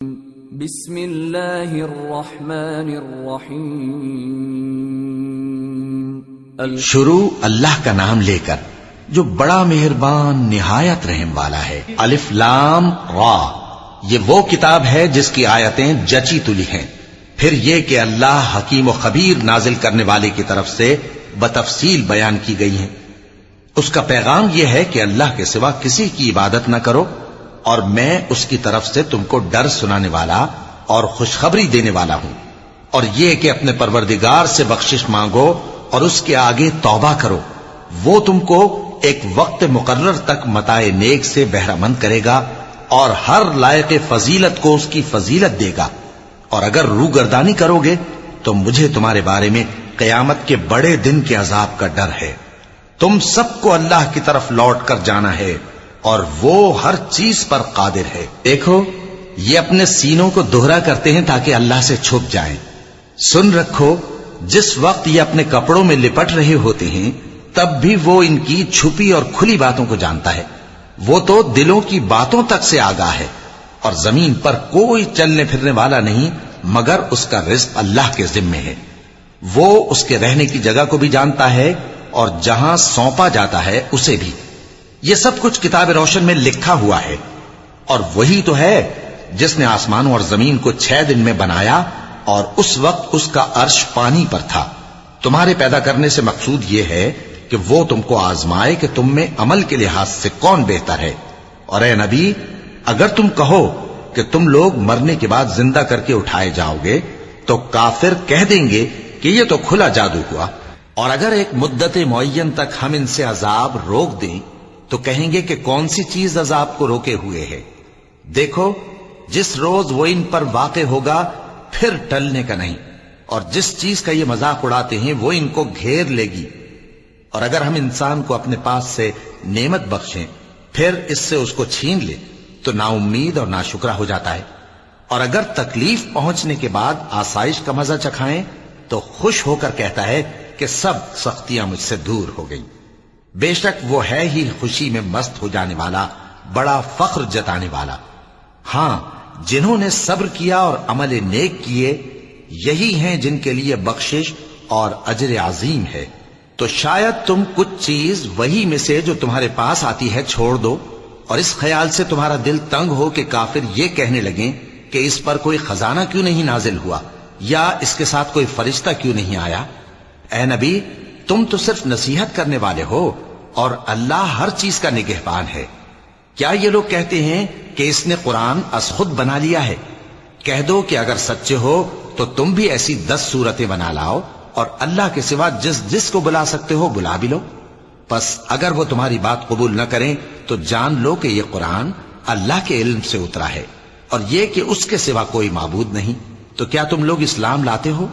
بسم اللہ الرحمن الرحیم شروع اللہ کا نام لے کر جو بڑا مہربان نہایت رحم والا ہے۔ الف لام را، یہ وہ کتاب ہے جس کی آیتیں جچی تلی ہیں۔ پھر یہ کہ اللہ حکیم و خبیر نازل کرنے والے کی طرف سے بتفصیل بیان کی گئی ہیں۔ اس کا پیغام یہ ہے کہ اللہ کے سوا کسی کی عبادت نہ کرو، اور میں اس کی طرف سے تم کو ڈر سنانے والا اور خوشخبری دینے والا ہوں۔ اور یہ کہ اپنے پروردگار سے بخشش مانگو اور اس کے آگے توبہ کرو، وہ تم کو ایک وقت مقرر تک متاع نیک سے بہرہ مند کرے گا اور ہر لائق فضیلت کو اس کی فضیلت دے گا۔ اور اگر روگردانی کرو گے تو مجھے تمہارے بارے میں قیامت کے بڑے دن کے عذاب کا ڈر ہے۔ تم سب کو اللہ کی طرف لوٹ کر جانا ہے اور وہ ہر چیز پر قادر ہے۔ دیکھو، یہ اپنے سینوں کو دوہرا کرتے ہیں تاکہ اللہ سے چھپ جائیں۔ سن رکھو، جس وقت یہ اپنے کپڑوں میں لپٹ رہے ہوتے ہیں تب بھی وہ ان کی چھپی اور کھلی باتوں کو جانتا ہے۔ وہ تو دلوں کی باتوں تک سے آگاہ ہے، اور زمین پر کوئی چلنے پھرنے والا نہیں مگر اس کا رزق اللہ کے ذمے ہے۔ وہ اس کے رہنے کی جگہ کو بھی جانتا ہے اور جہاں سونپا جاتا ہے اسے بھی۔ یہ سب کچھ کتاب روشن میں لکھا ہوا ہے۔ اور وہی تو ہے جس نے آسمانوں اور زمین کو 6 دن میں بنایا، اور اس وقت اس کا عرش پانی پر تھا۔ تمہارے پیدا کرنے سے مقصود یہ ہے کہ وہ تم کو آزمائے کہ تم میں عمل کے لحاظ سے کون بہتر ہے۔ اور اے نبی، اگر تم کہو کہ تم لوگ مرنے کے بعد زندہ کر کے اٹھائے جاؤ گے تو کافر کہہ دیں گے کہ یہ تو کھلا جادو ہوا۔ اور اگر ایک مدت معین تک ہم ان سے عذاب روک دیں تو کہیں گے کہ کون سی چیز عذاب کو روکے ہوئے ہے۔ دیکھو، جس روز وہ ان پر واقع ہوگا پھر ٹلنے کا نہیں، اور جس چیز کا یہ مذاق اڑاتے ہیں وہ ان کو گھیر لے گی۔ اور اگر ہم انسان کو اپنے پاس سے نعمت بخشیں پھر اس سے اس کو چھین لے تو نا امید اور ناشکرا ہو جاتا ہے۔ اور اگر تکلیف پہنچنے کے بعد آسائش کا مزہ چکھائیں تو خوش ہو کر کہتا ہے کہ سب سختیاں مجھ سے دور ہو گئیں۔ بے شک وہ ہے ہی خوشی میں مست ہو جانے والا، بڑا فخر جتانے والا۔ ہاں، جنہوں نے صبر کیا اور عمل نیک کیے، یہی ہیں جن کے لیے بخشش اور اجر عظیم ہے۔ تو شاید تم کچھ چیز وہی میں سے جو تمہارے پاس آتی ہے چھوڑ دو، اور اس خیال سے تمہارا دل تنگ ہو کہ کافر یہ کہنے لگیں کہ اس پر کوئی خزانہ کیوں نہیں نازل ہوا، یا اس کے ساتھ کوئی فرشتہ کیوں نہیں آیا۔ اے نبی، تم تو صرف نصیحت کرنے والے ہو، اور اللہ ہر چیز کا نگہبان ہے۔ کیا یہ لوگ کہتے ہیں کہ اس نے قرآن از خود بنا لیا ہے؟ کہہ دو کہ اگر سچے ہو تو تم بھی ایسی 10 صورتیں بنا لاؤ، اور اللہ کے سوا جس جس کو بلا سکتے ہو بلا بھی لو۔ پس اگر وہ تمہاری بات قبول نہ کریں تو جان لو کہ یہ قرآن اللہ کے علم سے اترا ہے، اور یہ کہ اس کے سوا کوئی معبود نہیں۔ تو کیا تم لوگ اسلام لاتے ہو؟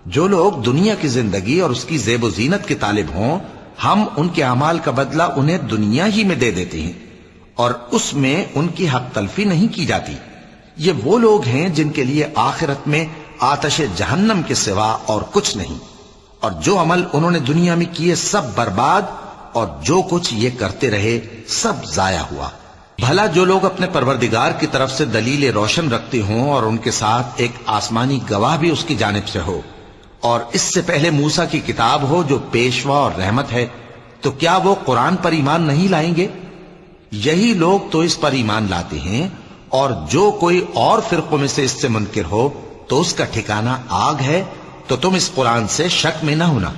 جو لوگ دنیا کی زندگی اور اس کی زیب و زینت کے طالب ہوں، ہم ان کے اعمال کا بدلہ انہیں دنیا ہی میں دے دیتے ہیں، اور اس میں ان کی حق تلفی نہیں کی جاتی۔ یہ وہ لوگ ہیں جن کے لیے آخرت میں آتش جہنم کے سوا اور کچھ نہیں، اور جو عمل انہوں نے دنیا میں کیے سب برباد، اور جو کچھ یہ کرتے رہے سب ضائع ہوا۔ بھلا جو لوگ اپنے پروردگار کی طرف سے دلیل روشن رکھتے ہوں اور ان کے ساتھ ایک آسمانی گواہ بھی اس کی جانب سے ہو، اور اس سے پہلے موسیٰ کی کتاب ہو جو پیشوا اور رحمت ہے، تو کیا وہ قرآن پر ایمان نہیں لائیں گے؟ یہی لوگ تو اس پر ایمان لاتے ہیں، اور جو کوئی اور فرقوں میں سے اس سے منکر ہو تو اس کا ٹھکانہ آگ ہے۔ تو تم اس قرآن سے شک میں نہ ہونا،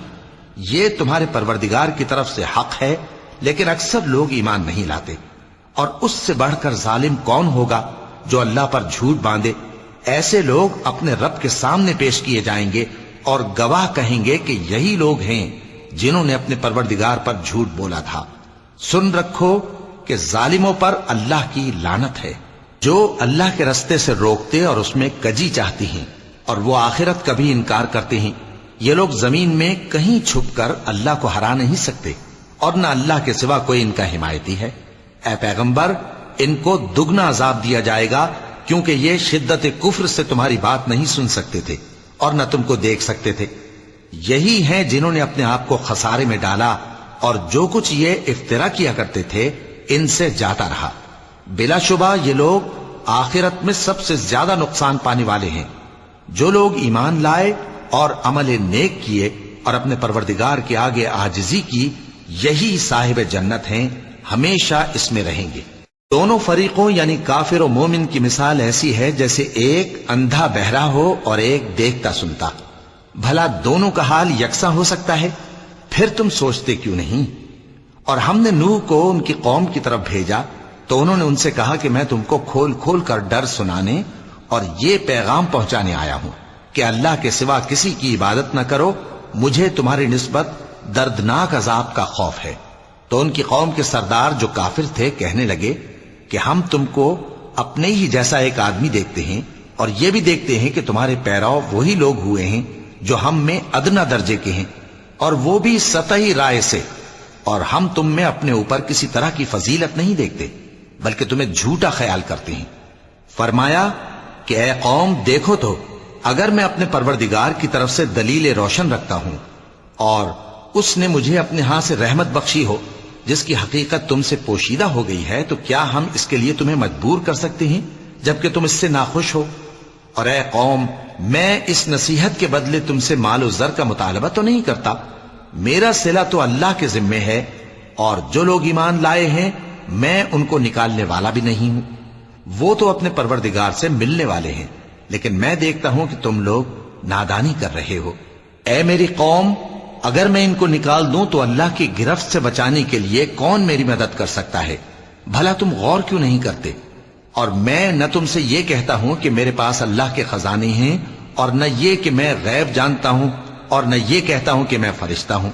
یہ تمہارے پروردگار کی طرف سے حق ہے، لیکن اکثر لوگ ایمان نہیں لاتے۔ اور اس سے بڑھ کر ظالم کون ہوگا جو اللہ پر جھوٹ باندھے؟ ایسے لوگ اپنے رب کے سامنے پیش کیے جائیں گے اور گواہ کہیں گے کہ یہی لوگ ہیں جنہوں نے اپنے پروردگار پر جھوٹ بولا تھا۔ سن رکھو کہ ظالموں پر اللہ کی لعنت ہے، جو اللہ کے رستے سے روکتے اور اس میں کجی چاہتی ہیں، اور وہ آخرت کا بھی انکار کرتے ہیں۔ یہ لوگ زمین میں کہیں چھپ کر اللہ کو ہرا نہیں سکتے، اور نہ اللہ کے سوا کوئی ان کا حمایتی ہے۔ اے پیغمبر، ان کو دگنا عذاب دیا جائے گا، کیونکہ یہ شدت کفر سے تمہاری بات نہیں سن سکتے تھے اور نہ تم کو دیکھ سکتے تھے۔ یہی ہیں جنہوں نے اپنے آپ کو خسارے میں ڈالا، اور جو کچھ یہ افترا کیا کرتے تھے ان سے جاتا رہا۔ بلا شبہ یہ لوگ آخرت میں سب سے زیادہ نقصان پانے والے ہیں۔ جو لوگ ایمان لائے اور عمل نیک کیے اور اپنے پروردگار کے آگے عاجزی کی، یہی صاحب جنت ہیں، ہمیشہ اس میں رہیں گے۔ دونوں فریقوں یعنی کافر و مومن کی مثال ایسی ہے جیسے ایک اندھا بہرا ہو اور ایک دیکھتا سنتا۔ بھلا دونوں کا حال یکساں ہو سکتا ہے؟ پھر تم سوچتے کیوں نہیں؟ اور ہم نے نوح کو ان کی قوم کی طرف بھیجا تو انہوں نے ان سے کہا کہ میں تم کو کھول کھول کر ڈر سنانے اور یہ پیغام پہنچانے آیا ہوں کہ اللہ کے سوا کسی کی عبادت نہ کرو، مجھے تمہاری نسبت دردناک عذاب کا خوف ہے۔ تو ان کی قوم کے سردار جو کافر تھے کہنے لگے کہ ہم تم کو اپنے ہی جیسا ایک آدمی دیکھتے ہیں اور یہ بھی دیکھتے ہیں کہ تمہارے پیرو وہی لوگ ہوئے ہیں جو ہم میں ادنا درجے کے ہیں، اور وہ بھی سطحی رائے سے، اور ہم تم میں اپنے اوپر کسی طرح کی فضیلت نہیں دیکھتے بلکہ تمہیں جھوٹا خیال کرتے ہیں۔ فرمایا کہ اے قوم دیکھو تو، اگر میں اپنے پروردگار کی طرف سے دلیل روشن رکھتا ہوں اور اس نے مجھے اپنے ہاں سے رحمت بخشی ہو جس کی حقیقت تم سے پوشیدہ ہو گئی ہے، تو کیا ہم اس کے لیے تمہیں مجبور کر سکتے ہیں جبکہ تم اس سے ناخوش ہو؟ اور اے قوم، میں اس نصیحت کے بدلے تم سے مال و زر کا مطالبہ تو نہیں کرتا، میرا صلہ تو اللہ کے ذمے ہے، اور جو لوگ ایمان لائے ہیں میں ان کو نکالنے والا بھی نہیں ہوں، وہ تو اپنے پروردگار سے ملنے والے ہیں، لیکن میں دیکھتا ہوں کہ تم لوگ نادانی کر رہے ہو۔ اے میری قوم، اگر میں ان کو نکال دوں تو اللہ کی گرفت سے بچانے کے لیے کون میری مدد کر سکتا ہے؟ بھلا تم غور کیوں نہیں کرتے؟ اور میں نہ تم سے یہ کہتا ہوں کہ میرے پاس اللہ کے خزانے ہیں، اور نہ یہ کہ میں غیب جانتا ہوں، اور نہ یہ کہتا ہوں کہ میں فرشتہ ہوں،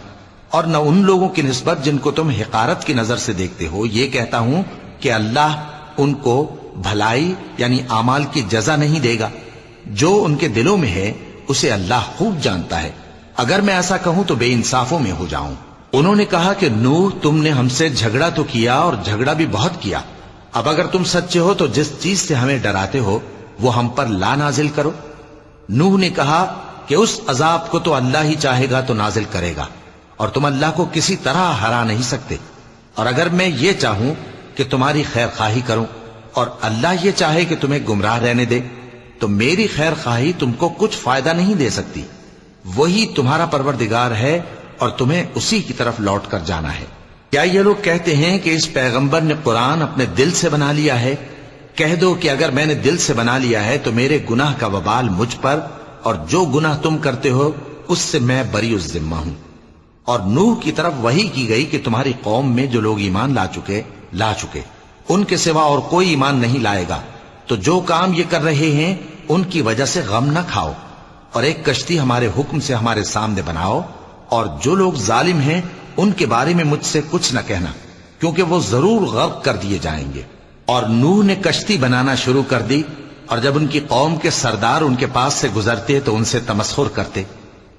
اور نہ ان لوگوں کی نسبت جن کو تم حقارت کی نظر سے دیکھتے ہو یہ کہتا ہوں کہ اللہ ان کو بھلائی یعنی اعمال کی جزا نہیں دے گا۔ جو ان کے دلوں میں ہے اسے اللہ خوب جانتا ہے، اگر میں ایسا کہوں تو بے انصافوں میں ہو جاؤں۔ انہوں نے کہا کہ نوح، تم نے ہم سے جھگڑا تو کیا اور جھگڑا بھی بہت کیا، اب اگر تم سچے ہو تو جس چیز سے ہمیں ڈراتے ہو وہ ہم پر لا نازل کرو۔ نوح نے کہا کہ اس عذاب کو تو اللہ ہی چاہے گا تو نازل کرے گا، اور تم اللہ کو کسی طرح ہرا نہیں سکتے، اور اگر میں یہ چاہوں کہ تمہاری خیر خواہی کروں اور اللہ یہ چاہے کہ تمہیں گمراہ رہنے دے تو میری خیر خواہی تم کو کچھ فائدہ نہیں دے سکتی۔ وہی تمہارا پروردگار ہے اور تمہیں اسی کی طرف لوٹ کر جانا ہے۔ کیا یہ لوگ کہتے ہیں کہ اس پیغمبر نے قرآن اپنے دل سے بنا لیا ہے؟ کہہ دو کہ اگر میں نے دل سے بنا لیا ہے تو میرے گناہ کا وبال مجھ پر، اور جو گناہ تم کرتے ہو اس سے میں بری الذمہ ہوں۔ اور نوح کی طرف وحی کی گئی کہ تمہاری قوم میں جو لوگ ایمان لا چکے ان کے سوا اور کوئی ایمان نہیں لائے گا، تو جو کام یہ کر رہے ہیں ان کی وجہ سے غم نہ کھاؤ، اور ایک کشتی ہمارے حکم سے ہمارے سامنے بناؤ، اور جو لوگ ظالم ہیں ان کے بارے میں مجھ سے کچھ نہ کہنا، کیونکہ وہ ضرور غرق کر دیے جائیں گے۔ اور نوح نے کشتی بنانا شروع کر دی، اور جب ان کی قوم کے سردار ان کے پاس سے گزرتے تو ان سے تمسخر کرتے۔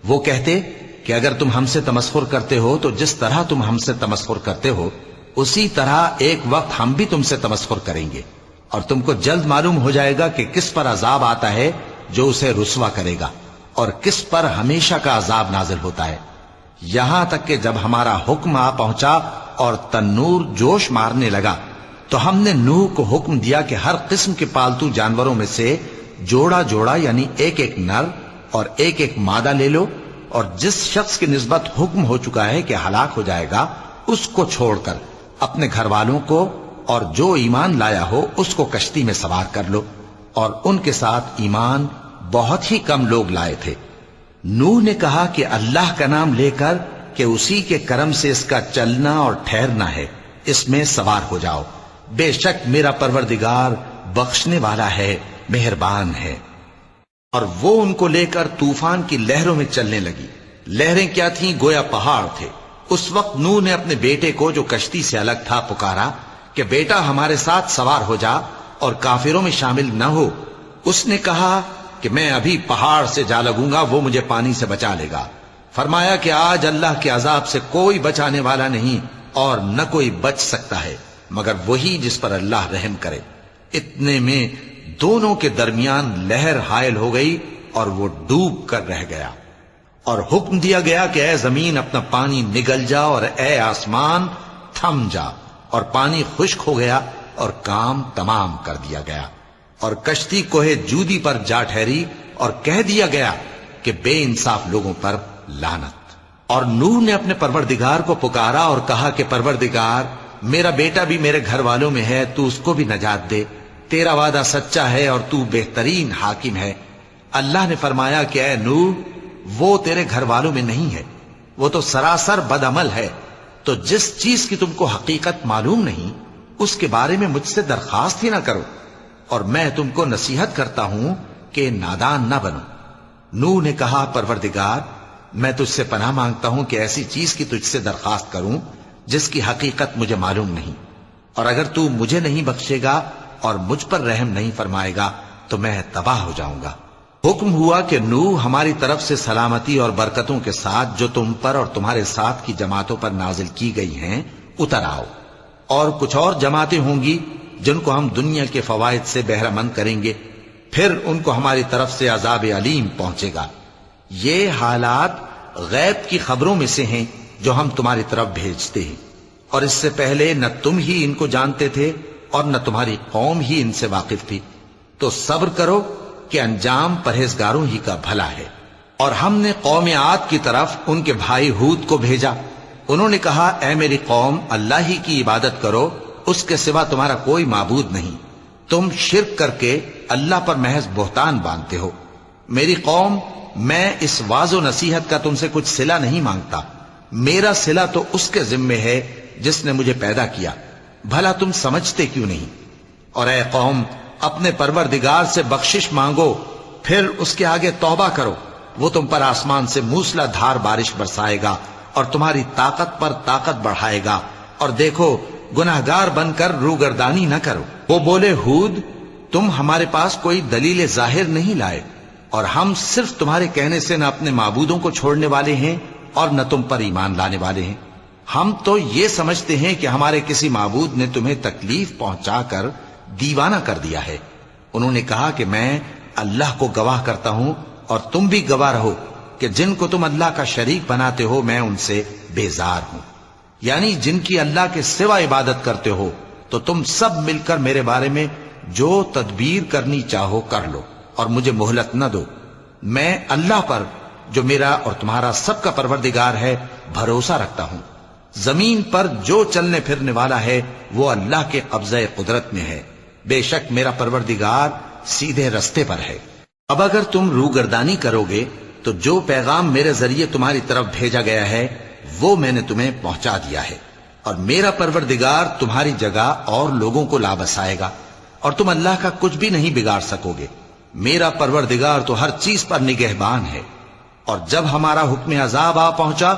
وہ کہتے کہ اگر تم ہم سے تمسخر کرتے ہو تو جس طرح تم ہم سے تمسخر کرتے ہو اسی طرح ایک وقت ہم بھی تم سے تمسخر کریں گے، اور تم کو جلد معلوم ہو جائے گا کہ کس پر عذاب آتا ہے جو اسے رسوا کرے گا، اور کس پر ہمیشہ کا عذاب نازل ہوتا ہے۔ یہاں تک کہ جب ہمارا حکم آ پہنچا اور تنور جوش مارنے لگا تو ہم نے نوح کو حکم دیا کہ ہر قسم کے پالتو جانوروں میں سے جوڑا جوڑا یعنی ایک ایک نر اور ایک ایک مادہ لے لو، اور جس شخص کی نسبت حکم ہو چکا ہے کہ ہلاک ہو جائے گا اس کو چھوڑ کر اپنے گھر والوں کو اور جو ایمان لایا ہو اس کو کشتی میں سوار کر لو۔ اور ان کے ساتھ ایمان بہت ہی کم لوگ لائے تھے۔ نوح نے کہا کہ اللہ کا نام لے کر کہ اسی کے کرم سے اس کا چلنا اور ٹھہرنا ہے، اس میں سوار ہو جاؤ، بے شک میرا پروردگار بخشنے والا ہے، مہربان ہے۔ اور وہ ان کو لے کر طوفان کی لہروں میں چلنے لگی۔ لہریں کیا تھیں؟ گویا پہاڑ تھے۔ اس وقت نوح نے اپنے بیٹے کو جو کشتی سے الگ تھا پکارا کہ بیٹا ہمارے ساتھ سوار ہو جا اور کافروں میں شامل نہ ہو۔ اس نے کہا کہ میں ابھی پہاڑ سے جا لگوں گا، وہ مجھے پانی سے بچا لے گا۔ فرمایا کہ آج اللہ کے عذاب سے کوئی بچانے والا نہیں اور نہ کوئی بچ سکتا ہے مگر وہی جس پر اللہ رحم کرے۔ اتنے میں دونوں کے درمیان لہر حائل ہو گئی اور وہ ڈوب کر رہ گیا، اور حکم دیا گیا کہ اے زمین اپنا پانی نگل جا، اور اے آسمان تھم جا، اور پانی خشک ہو گیا اور کام تمام کر دیا گیا۔ اور کشتی کوہ جودی پر جا ٹھہری اور کہہ دیا گیا کہ بے انصاف لوگوں پر لعنت۔ اور نوح نے اپنے پروردگار کو پکارا اور کہا کہ پروردگار، میرا بیٹا بھی میرے گھر والوں میں ہے، تو اس کو بھی نجات دے، تیرا وعدہ سچا ہے اور تو بہترین حاکم ہے۔ اللہ نے فرمایا کہ اے نوح، وہ تیرے گھر والوں میں نہیں ہے، وہ تو سراسر بد عمل ہے، تو جس چیز کی تم کو حقیقت معلوم نہیں اس کے بارے میں مجھ سے درخواست ہی نہ کرو، اور میں تم کو نصیحت کرتا ہوں کہ نادان نہ بنو۔ نوح نے کہا پروردگار، میں تجھ سے پناہ مانگتا ہوں کہ ایسی چیز کی تجھ سے درخواست کروں جس کی حقیقت مجھے معلوم نہیں، اور اگر تو مجھے نہیں بخشے گا اور مجھ پر رحم نہیں فرمائے گا تو میں تباہ ہو جاؤں گا۔ حکم ہوا کہ نوح ہماری طرف سے سلامتی اور برکتوں کے ساتھ جو تم پر اور تمہارے ساتھ کی جماعتوں پر نازل کی گئی ہیں اتر آؤ، اور کچھ اور جماعتیں ہوں گی جن کو ہم دنیا کے فوائد سے بہرہ مند کریں گے، پھر ان کو ہماری طرف سے عذاب علیم پہنچے گا۔ یہ حالات غیب کی خبروں میں سے ہیں جو ہم تمہاری طرف بھیجتے ہیں، اور اس سے پہلے نہ تم ہی ان کو جانتے تھے اور نہ تمہاری قوم ہی ان سے واقف تھی، تو صبر کرو کہ انجام پرہیزگاروں ہی کا بھلا ہے۔ اور ہم نے قوم عاد کی طرف ان کے بھائی ہود کو بھیجا، انہوں نے کہا اے میری قوم، اللہ ہی کی عبادت کرو، اس کے سوا تمہارا کوئی معبود نہیں، تم شرک کر کے اللہ پر محض بہتان باندھتے ہو۔ میری قوم، میں اس واعظ و نصیحت کا تم سے کچھ صلہ نہیں مانگتا، میرا صلہ تو اس کے ذمے ہے جس نے مجھے پیدا کیا، بھلا تم سمجھتے کیوں نہیں؟ اور اے قوم، اپنے پروردگار سے بخشش مانگو، پھر اس کے آگے توبہ کرو، وہ تم پر آسمان سے موسلا دھار بارش برسائے گا اور تمہاری طاقت پر طاقت بڑھائے گا، اور دیکھو گناہگار بن کر روگردانی نہ کرو۔ وہ بولے ہود، تم ہمارے پاس کوئی دلیل ظاہر نہیں لائے، اور ہم صرف تمہارے کہنے سے نہ اپنے معبودوں کو چھوڑنے والے ہیں اور نہ تم پر ایمان لانے والے ہیں۔ ہم تو یہ سمجھتے ہیں کہ ہمارے کسی معبود نے تمہیں تکلیف پہنچا کر دیوانہ کر دیا ہے۔ انہوں نے کہا کہ میں اللہ کو گواہ کرتا ہوں اور تم بھی گواہ رہو کہ جن کو تم اللہ کا شریک بناتے ہو میں ان سے بیزار ہوں، یعنی جن کی اللہ کے سوا عبادت کرتے ہو، تو تم سب مل کر میرے بارے میں جو تدبیر کرنی چاہو کر لو اور مجھے مہلت نہ دو۔ میں اللہ پر جو میرا اور تمہارا سب کا پروردگار ہے بھروسہ رکھتا ہوں۔ زمین پر جو چلنے پھرنے والا ہے وہ اللہ کے قبضہ قدرت میں ہے، بے شک میرا پروردگار سیدھے رستے پر ہے۔ اب اگر تم روگردانی کرو گے تو جو پیغام میرے ذریعے تمہاری طرف بھیجا گیا ہے وہ میں نے تمہیں پہنچا دیا ہے، اور میرا پروردگار تمہاری جگہ اور لوگوں کو لا بسائے گا، اور تم اللہ کا کچھ بھی نہیں بگاڑ سکو گے۔ میرا پروردگار تو ہر چیز پر نگہبان ہے۔ اور جب ہمارا حکم عذاب آ پہنچا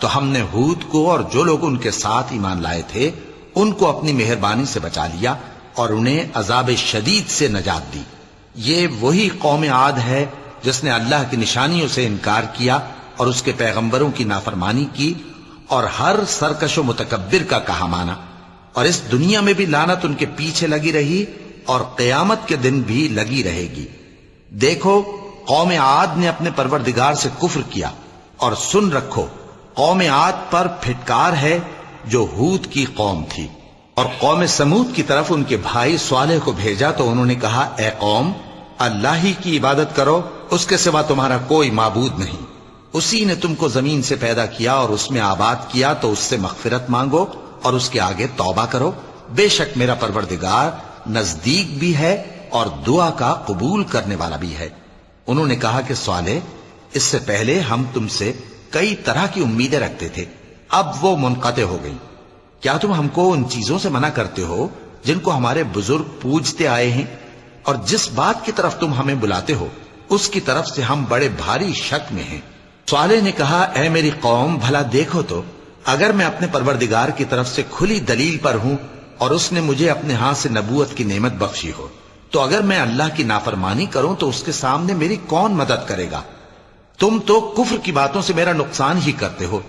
تو ہم نے ہود کو اور جو لوگ ان کے ساتھ ایمان لائے تھے ان کو اپنی مہربانی سے بچا لیا اور انہیں عذاب شدید سے نجات دی۔ یہ وہی قوم عاد ہے جس نے اللہ کی نشانیوں سے انکار کیا اور اس کے پیغمبروں کی نافرمانی کی اور ہر سرکش و متکبر کا کہا مانا، اور اس دنیا میں بھی لعنت ان کے پیچھے لگی رہی اور قیامت کے دن بھی لگی رہے گی۔ دیکھو قوم عاد نے اپنے پروردگار سے کفر کیا، اور سن رکھو قوم عاد پر پھٹکار ہے جو ہود کی قوم تھی۔ اور قوم سمود کی طرف ان کے بھائی صالح کو بھیجا تو انہوں نے کہا اے قوم، اللہ ہی کی عبادت کرو، اس کے سوا تمہارا کوئی معبود نہیں، اسی نے تم کو زمین سے پیدا کیا اور اس میں آباد کیا، تو اس سے مغفرت مانگو اور اس کے آگے توبہ کرو، بے شک میرا پروردگار نزدیک بھی ہے اور دعا کا قبول کرنے والا بھی ہے۔ انہوں نے کہا کہ صالح، اس سے پہلے ہم تم سے کئی طرح کی امیدیں رکھتے تھے، اب وہ منقطع ہو گئی۔ کیا تم ہم کو ان چیزوں سے منع کرتے ہو جن کو ہمارے بزرگ پوجتے آئے ہیں؟ اور جس بات کی طرف تم ہمیں بلاتے ہو اس کی طرف سے ہم بڑے بھاری شک میں ہیں۔ صالح نے کہا اے میری قوم، بھلا دیکھو تو اگر میں اپنے پروردگار کی طرف سے کھلی دلیل پر ہوں اور اس نے مجھے اپنے ہاتھ سے نبوت کی نعمت بخشی ہو، تو اگر میں اللہ کی نافرمانی کروں تو اس کے سامنے میری کون مدد کرے گا؟ تم تو کفر کی باتوں سے میرا نقصان ہی کرتے ہو۔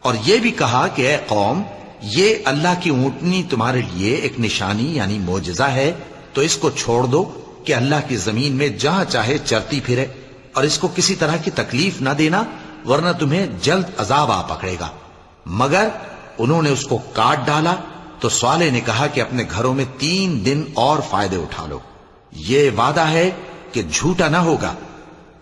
اور یہ بھی کہا کہ اے قوم، یہ اللہ کی اونٹنی تمہارے لیے ایک نشانی یعنی معجزہ ہے، تو اس کو چھوڑ دو کہ اللہ کی زمین میں جہاں چاہے چرتی پھرے، اور اس کو کسی طرح کی تکلیف نہ دینا ورنہ تمہیں جلد عذاب آ پکڑے گا۔ مگر انہوں نے اس کو کاٹ ڈالا تو صالح نے کہا کہ اپنے گھروں میں 3 دن اور فائدے اٹھا لو، یہ وعدہ ہے کہ جھوٹا نہ ہوگا۔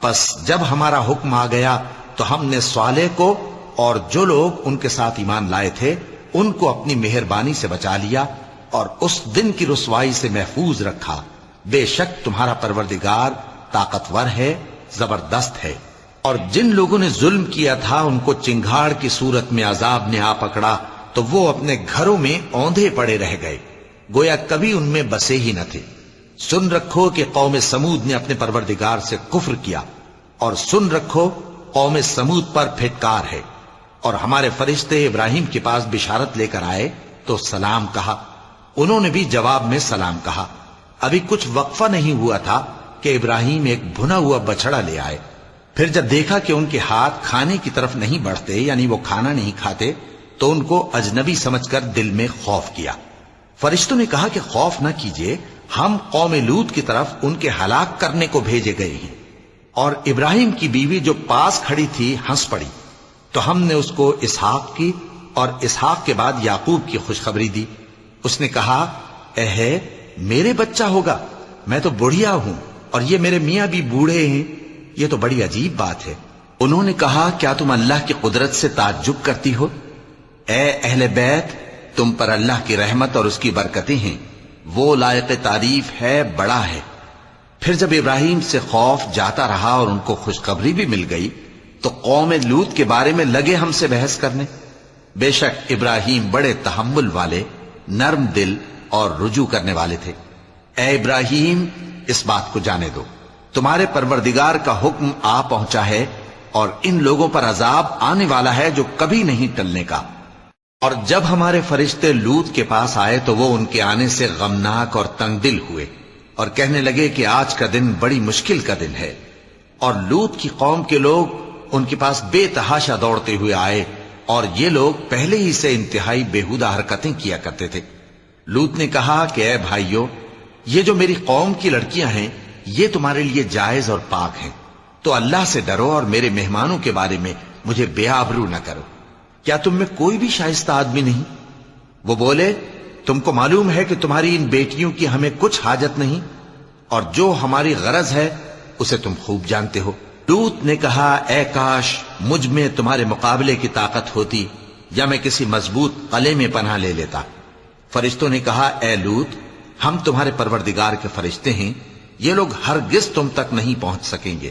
پس جب ہمارا حکم آ گیا تو ہم نے صالح کو اور جو لوگ ان کے ساتھ ایمان لائے تھے ان کو اپنی مہربانی سے بچا لیا اور اس دن کی رسوائی سے محفوظ رکھا۔ بے شک تمہارا پروردگار طاقتور ہے، زبردست ہے۔ اور جن لوگوں نے ظلم کیا تھا ان کو چنگھاڑ کی صورت میں عذاب نے آ پکڑا تو وہ اپنے گھروں میں اوندھے پڑے رہ گئے، گویا کبھی ان میں بسے ہی نہ تھے۔ سن رکھو کہ قوم سمود نے اپنے پروردگار سے کفر کیا، اور سن رکھو قوم سمود پر پھٹکار ہے۔ اور ہمارے فرشتے ابراہیم کے پاس بشارت لے کر آئے تو سلام کہا، انہوں نے بھی جواب میں سلام کہا۔ ابھی کچھ وقفہ نہیں ہوا تھا کہ ابراہیم ایک بھنا ہوا بچڑا لے آئے۔ پھر جب دیکھا کہ ان کے ہاتھ کھانے کی طرف نہیں بڑھتے، یعنی وہ کھانا نہیں کھاتے، تو ان کو اجنبی سمجھ کر دل میں خوف کیا۔ فرشتوں نے کہا کہ خوف نہ کیجیے، ہم قوم لوط کی طرف ان کے ہلاک کرنے کو بھیجے گئے ہیں۔ اور ابراہیم کی بیوی جو پاس کھڑی تھی ہنس پڑی، تو ہم نے اس کو اسحاق کی اور اسحاق کے بعد یعقوب کی خوشخبری دی۔ اس نے کہا، اے میرے بچہ ہوگا، میں تو بڑھیا ہوں اور یہ میرے میاں بھی بوڑھے ہیں، یہ تو بڑی عجیب بات ہے۔ انہوں نے کہا، کیا تم اللہ کی قدرت سے تعجب کرتی ہو؟ اے اہل بیت، تم پر اللہ کی رحمت اور اس کی برکتیں ہیں، وہ لائق تعریف ہے، بڑا ہے۔ پھر جب ابراہیم سے خوف جاتا رہا اور ان کو خوشخبری بھی مل گئی تو قوم لوط کے بارے میں لگے ہم سے بحث کرنے۔ بے شک ابراہیم بڑے تحمل والے، نرم دل اور رجوع کرنے والے تھے۔ اے ابراہیم، اس بات کو جانے دو، تمہارے پروردگار کا حکم آ پہنچا ہے اور ان لوگوں پر عذاب آنے والا ہے جو کبھی نہیں ٹلنے کا۔ اور جب ہمارے فرشتے لوط کے پاس آئے تو وہ ان کے آنے سے غمناک اور تنگ دل ہوئے اور کہنے لگے کہ آج کا دن بڑی مشکل کا دن ہے۔ اور لوط کی قوم کے لوگ ان کے پاس بے تحاشا دوڑتے ہوئے آئے، اور یہ لوگ پہلے ہی سے انتہائی بےہودہ حرکتیں کیا کرتے تھے۔ لوط نے کہا کہ اے بھائیو، یہ جو میری قوم کی لڑکیاں ہیں یہ تمہارے لیے جائز اور پاک ہیں، تو اللہ سے ڈرو اور میرے مہمانوں کے بارے میں مجھے بے آبرو نہ کرو۔ کیا تم میں کوئی بھی شائستہ آدمی نہیں؟ وہ بولے، تم کو معلوم ہے کہ تمہاری ان بیٹیوں کی ہمیں کچھ حاجت نہیں، اور جو ہماری غرض ہے اسے تم خوب جانتے ہو۔ لوط نے کہا، اے کاش مجھ میں تمہارے مقابلے کی طاقت ہوتی، یا میں کسی مضبوط قلعے میں پناہ لے لیتا۔ فرشتوں نے کہا، اے لوط، ہم تمہارے پروردگار کے فرشتے ہیں، یہ لوگ ہرگز تم تک نہیں پہنچ سکیں گے،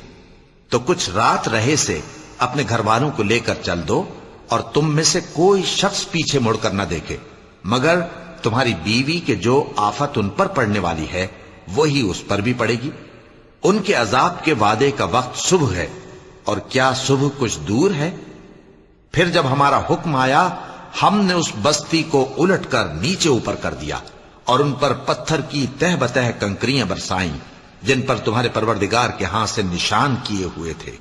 تو کچھ رات رہے سے اپنے گھر والوں کو لے کر چل دو، اور تم میں سے کوئی شخص پیچھے مڑ کر نہ دیکھے، مگر تمہاری بیوی کے جو آفت ان پر پڑنے والی ہے وہی اس پر بھی پڑے گی۔ ان کے عذاب کے وعدے کا وقت صبح ہے، اور کیا صبح کچھ دور ہے؟ پھر جب ہمارا حکم آیا ہم نے اس بستی کو الٹ کر نیچے اوپر کر دیا اور ان پر پتھر کی تہ بتہ کنکریاں برسائیں جن پر تمہارے پروردگار کے ہاں سے نشان کیے ہوئے تھے،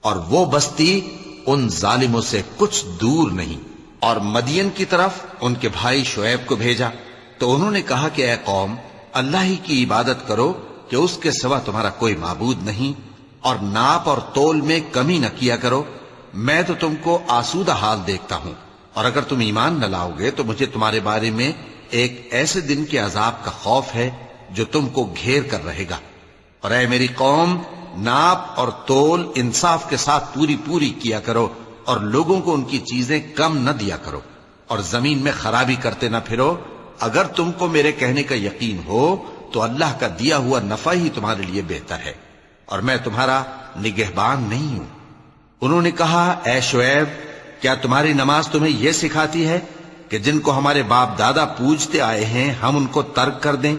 اور وہ بستی ان ظالموں سے کچھ دور نہیں۔ اور مدین کی طرف ان کے بھائی شعیب کو بھیجا تو انہوں نے کہا کہ اے قوم، اللہ ہی کی عبادت کرو کہ اس کے سوا تمہارا کوئی معبود نہیں، اور ناپ اور تول میں کمی نہ کیا کرو، میں تو تم کو آسودہ حال دیکھتا ہوں، اور اگر تم ایمان نہ لاؤ گے تو مجھے تمہارے بارے میں ایک ایسے دن کے عذاب کا خوف ہے جو تم کو گھیر کر رہے گا۔ اور اے میری قوم، ناپ اور تول انصاف کے ساتھ پوری کیا کرو، اور لوگوں کو ان کی چیزیں کم نہ دیا کرو، اور زمین میں خرابی کرتے نہ پھرو۔ اگر تم کو میرے کہنے کا یقین ہو تو اللہ کا دیا ہوا نفع ہی تمہارے لیے بہتر ہے، اور میں تمہارا نگہبان نہیں ہوں۔ انہوں نے کہا، اے شعیب، کیا تمہاری نماز تمہیں یہ سکھاتی ہے کہ جن کو ہمارے باپ دادا پوجتے آئے ہیں ہم ان کو ترک کر دیں،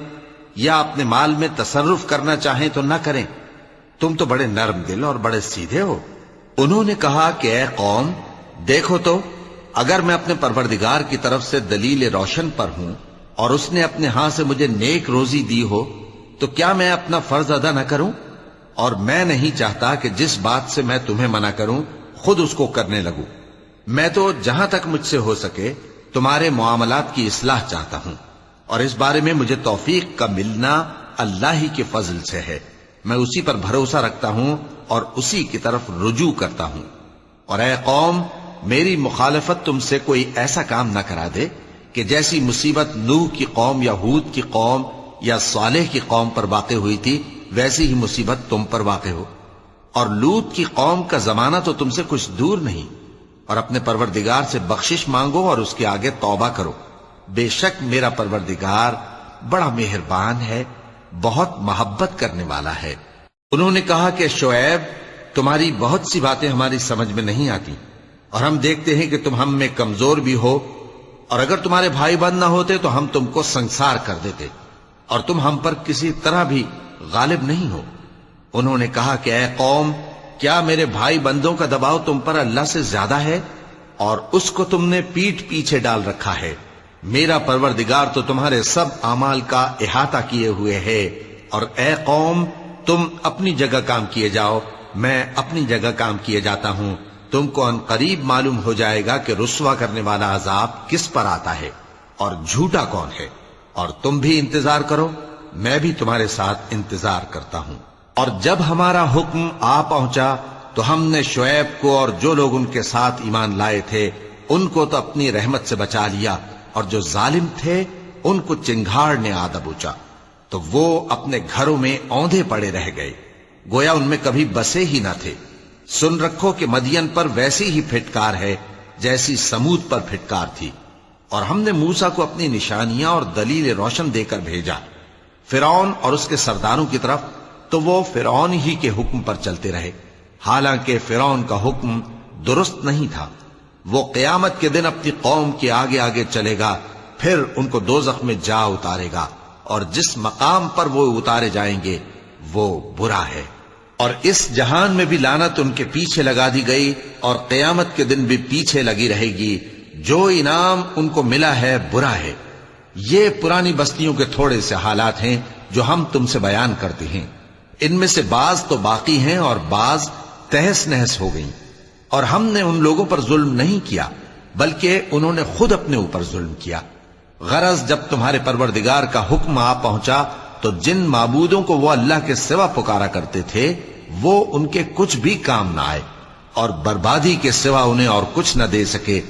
یا اپنے مال میں تصرف کرنا چاہیں تو نہ کریں؟ تم تو بڑے نرم دل اور بڑے سیدھے ہو۔ انہوں نے کہا کہ اے قوم، دیکھو تو اگر میں اپنے پروردگار کی طرف سے دلیل روشن پر ہوں اور اس نے اپنے ہاں سے مجھے نیک روزی دی ہو تو کیا میں اپنا فرض ادا نہ کروں؟ اور میں نہیں چاہتا کہ جس بات سے میں تمہیں منع کروں خود اس کو کرنے لگوں۔ میں تو جہاں تک مجھ سے ہو سکے تمہارے معاملات کی اصلاح چاہتا ہوں، اور اس بارے میں مجھے توفیق کا ملنا اللہ ہی کے فضل سے ہے۔ میں اسی پر بھروسہ رکھتا ہوں اور اسی کی طرف رجوع کرتا ہوں۔ اور اے قوم، میری مخالفت تم سے کوئی ایسا کام نہ کرا دے کہ جیسی مصیبت نوح کی قوم یا ہود کی قوم یا صالح کی قوم پر واقع ہوئی تھی ویسی ہی مصیبت تم پر واقع ہو، اور لوط کی قوم کا زمانہ تو تم سے کچھ دور نہیں، اور اپنے پروردگار سے بخشش مانگو اور اس کے آگے توبہ کرو، بے شک میرا پروردگار بڑا مہربان ہے، بہت محبت کرنے والا ہے۔ انہوں نے کہا کہ شعیب، تمہاری بہت سی باتیں ہماری سمجھ میں نہیں آتی، اور ہم دیکھتے ہیں کہ تم ہم میں کمزور بھی ہو، اور اگر تمہارے بھائی بند نہ ہوتے تو ہم تم کو سنسار کر دیتے، اور تم ہم پر کسی طرح بھی غالب نہیں ہو۔ انہوں نے کہا کہ اے قوم، کیا میرے بھائی بندوں کا دباؤ تم پر اللہ سے زیادہ ہے، اور اس کو تم نے پیٹھ پیچھے ڈال رکھا ہے؟ میرا پروردگار تو تمہارے سب اعمال کا احاطہ کیے ہوئے ہے، اور اے قوم، تم اپنی جگہ کام کیے جاؤ، میں اپنی جگہ کام کیے جاتا ہوں، تم کو ان قریب معلوم ہو جائے گا کہ رسوا کرنے والا عذاب کس پر آتا ہے اور جھوٹا کون ہے، اور تم بھی انتظار کرو، میں بھی تمہارے ساتھ انتظار کرتا ہوں۔ اور جب ہمارا حکم آ پہنچا تو ہم نے شعیب کو اور جو لوگ ان کے ساتھ ایمان لائے تھے ان کو تو اپنی رحمت سے بچا لیا، اور جو ظالم تھے ان کو چنگھاڑ نے آ دبوچا، تو وہ اپنے گھروں میں اوندھے پڑے رہ گئے، گویا ان میں کبھی بسے ہی نہ تھے۔ سن رکھو کہ مدین پر ویسی ہی پھٹکار ہے جیسی سمود پر پھٹکار تھی، اور ہم نے موسیٰ کو اپنی نشانیاں اور دلیل روشن دے کر بھیجا فرعون اور اس کے سرداروں کی طرف، تو وہ فرعون ہی کے حکم پر چلتے رہے، حالانکہ فرعون کا حکم درست نہیں تھا۔ وہ قیامت کے دن اپنی قوم کے آگے آگے چلے گا، پھر ان کو دوزخ میں جا اتارے گا، اور جس مقام پر وہ اتارے جائیں گے وہ برا ہے۔ اور اس جہان میں بھی لعنت ان کے پیچھے لگا دی گئی، اور قیامت کے دن بھی پیچھے لگی رہے گی، جو انعام ان کو ملا ہے برا ہے۔ یہ پرانی بستیوں کے تھوڑے سے حالات ہیں جو ہم تم سے بیان کرتے ہیں، ان میں سے بعض تو باقی ہیں اور بعض تہس نہس ہو گئیں، اور ہم نے ان لوگوں پر ظلم نہیں کیا بلکہ انہوں نے خود اپنے اوپر ظلم کیا۔ غرض جب تمہارے پروردگار کا حکم آ پہنچا تو جن معبودوں کو وہ اللہ کے سوا پکارا کرتے تھے وہ ان کے کچھ بھی کام نہ آئے، اور بربادی کے سوا انہیں اور کچھ نہ دے سکے۔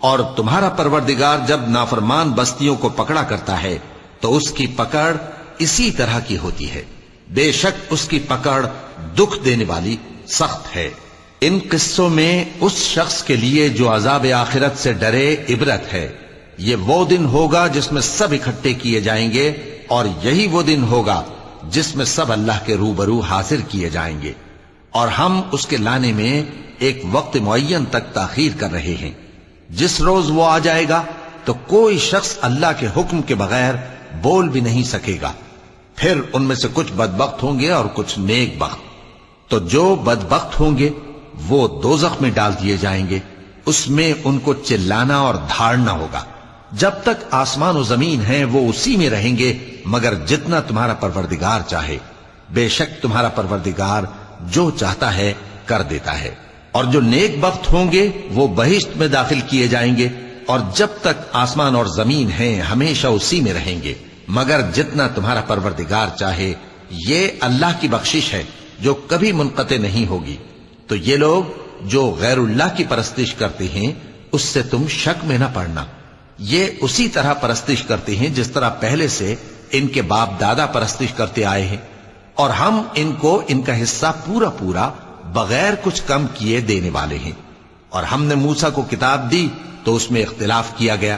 اور تمہارا پروردگار جب نافرمان بستیوں کو پکڑا کرتا ہے تو اس کی پکڑ اسی طرح کی ہوتی ہے، بے شک اس کی پکڑ دکھ دینے والی سخت ہے۔ ان قصوں میں اس شخص کے لیے جو عذاب آخرت سے ڈرے عبرت ہے۔ یہ وہ دن ہوگا جس میں سب اکٹھے کیے جائیں گے، اور یہی وہ دن ہوگا جس میں سب اللہ کے روبرو حاضر کیے جائیں گے، اور ہم اس کے لانے میں ایک وقت معین تک تاخیر کر رہے ہیں۔ جس روز وہ آ جائے گا تو کوئی شخص اللہ کے حکم کے بغیر بول بھی نہیں سکے گا۔ پھر ان میں سے کچھ بدبخت ہوں گے اور کچھ نیک بخت، تو جو بدبخت ہوں گے وہ دوزخ میں ڈال دیے جائیں گے، اس میں ان کو چلانا اور دھاڑنا ہوگا۔ جب تک آسمان و زمین ہیں وہ اسی میں رہیں گے مگر جتنا تمہارا پروردگار چاہے، بے شک تمہارا پروردگار جو چاہتا ہے کر دیتا ہے۔ اور جو نیک بخت ہوں گے وہ بہشت میں داخل کیے جائیں گے، اور جب تک آسمان اور زمین ہیں ہمیشہ اسی میں رہیں گے مگر جتنا تمہارا پروردگار چاہے۔ یہ اللہ کی بخشش ہے جو کبھی منقطع نہیں ہوگی۔ تو یہ لوگ جو غیر اللہ کی پرستش کرتے ہیں اس سے تم شک میں نہ پڑنا، یہ اسی طرح پرستش کرتے ہیں جس طرح پہلے سے ان کے باپ دادا پرستش کرتے آئے ہیں، اور ہم ان کو ان کا حصہ پورا پورا بغیر کچھ کم کیے دینے والے ہیں۔ اور ہم نے موسیٰ کو کتاب دی تو اس میں اختلاف کیا گیا،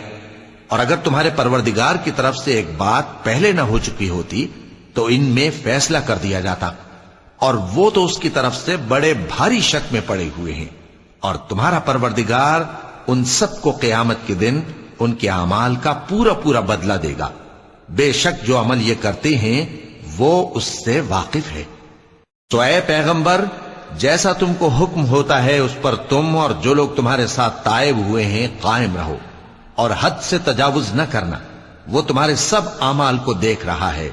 اور اگر تمہارے پروردگار کی طرف سے ایک بات پہلے نہ ہو چکی ہوتی تو ان میں فیصلہ کر دیا جاتا، اور وہ تو اس کی طرف سے بڑے بھاری شک میں پڑے ہوئے ہیں۔ اور تمہارا پروردگار ان سب کو قیامت کے دن ان کے اعمال کا پورا پورا بدلہ دے گا، بے شک جو عمل یہ کرتے ہیں وہ اس سے واقف ہے۔ تو اے پیغمبر، جیسا تم کو حکم ہوتا ہے اس پر تم اور جو لوگ تمہارے ساتھ تائب ہوئے ہیں قائم رہو، اور حد سے تجاوز نہ کرنا، وہ تمہارے سب اعمال کو دیکھ رہا ہے۔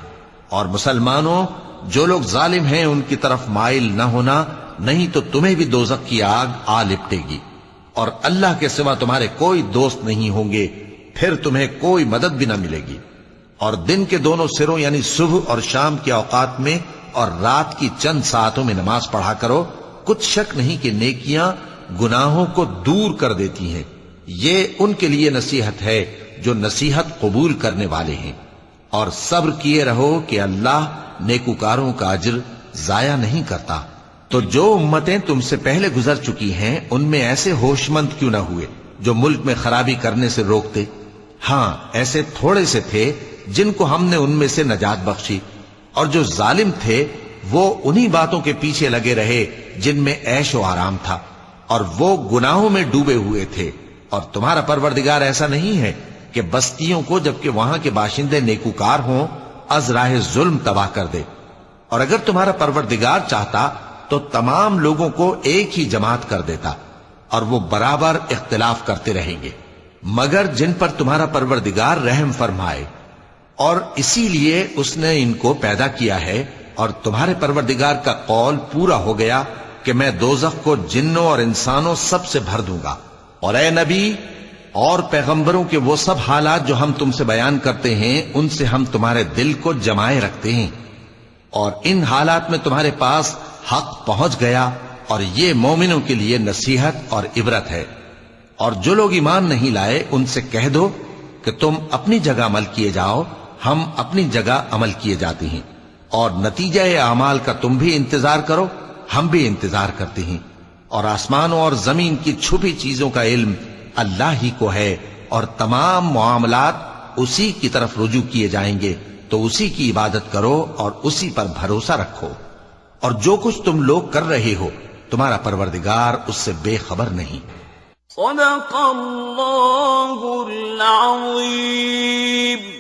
اور مسلمانوں، جو لوگ ظالم ہیں ان کی طرف مائل نہ ہونا، نہیں تو تمہیں بھی دوزخ کی آگ آ لپٹے گی، اور اللہ کے سوا تمہارے کوئی دوست نہیں ہوں گے، پھر تمہیں کوئی مدد بھی نہ ملے گی۔ اور دن کے دونوں سروں یعنی صبح اور شام کے اوقات میں اور رات کی چند ساعتوں میں نماز پڑھا کرو، کچھ شک نہیں کہ نیکیاں گناہوں کو دور کر دیتی ہیں۔ یہ ان کے لیے نصیحت ہے جو نصیحت قبول کرنے والے ہیں۔ اور صبر کیے رہو کہ اللہ نیکوکاروں کا اجر ضائع نہیں کرتا۔ تو جو امتیں تم سے پہلے گزر چکی ہیں ان میں ایسے ہوش مند کیوں نہ ہوئے جو ملک میں خرابی کرنے سے روکتے؟ ہاں ایسے تھوڑے سے تھے جن کو ہم نے ان میں سے نجات بخشی، اور جو ظالم تھے وہ انہی باتوں کے پیچھے لگے رہے جن میں عیش و آرام تھا، اور وہ گناہوں میں ڈوبے ہوئے تھے۔ اور تمہارا پروردگار ایسا نہیں ہے کہ بستیوں کو جبکہ وہاں کے باشندے نیکوکار ہوں از راہ ظلم تباہ کر دے۔ اور اگر تمہارا پروردگار چاہتا تو تمام لوگوں کو ایک ہی جماعت کر دیتا، اور وہ برابر اختلاف کرتے رہیں گے، مگر جن پر تمہارا پروردگار رحم فرمائے۔ اور اسی لیے اس نے ان کو پیدا کیا ہے، اور تمہارے پروردگار کا قول پورا ہو گیا کہ میں دوزخ کو جنوں اور انسانوں سب سے بھر دوں گا۔ اور اے نبی اور پیغمبروں کے وہ سب حالات جو ہم تم سے بیان کرتے ہیں ان سے ہم تمہارے دل کو جمائے رکھتے ہیں، اور ان حالات میں تمہارے پاس حق پہنچ گیا، اور یہ مومنوں کے لیے نصیحت اور عبرت ہے۔ اور جو لوگ ایمان نہیں لائے ان سے کہہ دو کہ تم اپنی جگہ عمل کیے جاؤ، ہم اپنی جگہ عمل کیے جاتے ہیں، اور نتیجہ اعمال کا تم بھی انتظار کرو، ہم بھی انتظار کرتے ہیں۔ اور آسمانوں اور زمین کی چھپی چیزوں کا علم اللہ ہی کو ہے، اور تمام معاملات اسی کی طرف رجوع کیے جائیں گے، تو اسی کی عبادت کرو اور اسی پر بھروسہ رکھو۔ اور جو کچھ تم لوگ کر رہے ہو تمہارا پروردگار اس سے بے خبر نہیں۔ صدق اللہ العظیم۔